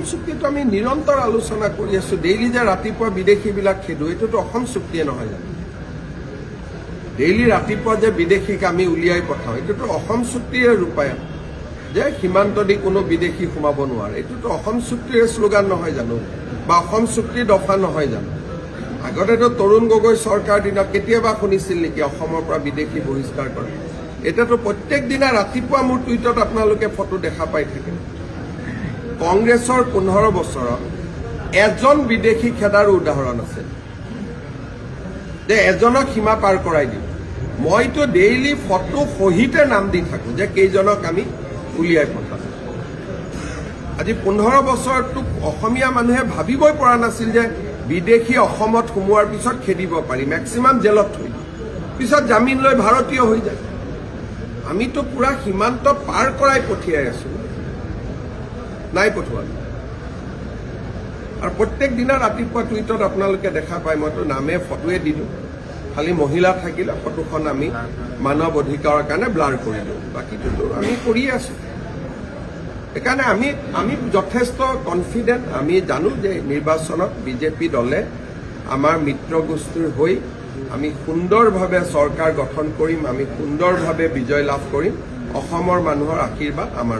চুক্তিটো আমি নিৰন্তৰ আলোচনা কৰি আছো। ডেইলি যে ৰাতিপুৱা বিদেশীবিলাক খেদো, এইটোতো অসম চুক্তিয়ে নহয় জানো? ডেইলি ৰাতিপুৱা যে বিদেশীক আমি উলিয়াই পঠাওঁ, এইটোতো অসম চুক্তিৰে ৰূপায়ণ, যে সীমান্ত দি কোনো বিদেশী সোমাব নোৱাৰে। এইটোতো অসম চুক্তিৰে শ্লোগান নহয় জানো, বা অসম চুক্তিৰ দফা নহয় জানো? আগতেতো তৰুণ গগৈ চৰকাৰ দিনত কেতিয়াবা শুনিছিল নেকি অসমৰ পৰা বিদেশী বহিষ্কাৰ কৰে? এতিয়াতো প্ৰত্যেক দিনা ৰাতিপুৱা মোৰ টুইটত আপোনালোকে ফটো দেখা পাই থাকে। কংগ্ৰেছৰ 15 বছৰত এজন বিদেশী খেদাৰো উদাহৰণ আছে, যে এজনক সীমা পাৰ কৰাই দিম। মইতো ডেইলি ফটো সহিতে নাম দি থাকো যে কেইজনক আমি উলিয়াই পঠাম। আজি 15 বছৰতো অসমীয়া মানুহে ভাবিবই পৰা নাছিল যে বিদেশী অসমত সোমোৱাৰ পিছত খেদিব পাৰি, মেক্সিমাম জেলত থৈ পিছত জামিন লৈ ভাৰতীয় হৈ যায়। আমিতো পুৰা সীমান্ত পাৰ কৰাই পঠিয়াই আছো, নাই পঠোৱা। আৰু প্ৰত্যেক দিনা ৰাতিপুৱা টুইটত আপোনালোকে দেখা পায়, মইতো নামে ফটোৱে দি দিওঁ। খালি মহিলা থাকিলে ফটোখন আমি মানৱ অধিকাৰৰ কাৰণে ব্লাৰ কৰি দিওঁ, বাকীটোতো আমি কৰিয়ে আছো। সেইকাৰণে আমি যথেষ্ট কনফিডেণ্ট। আমি জানো যে নিৰ্বাচনত বিজেপি দলে আমাৰ মিত্ৰ গোষ্ঠীৰ হৈ আমি সুন্দৰভাৱে চৰকাৰ গঠন কৰিম, আমি সুন্দৰভাৱে বিজয় লাভ কৰিম। অসমৰ মানুহৰ আশীৰ্বাদ আমাৰ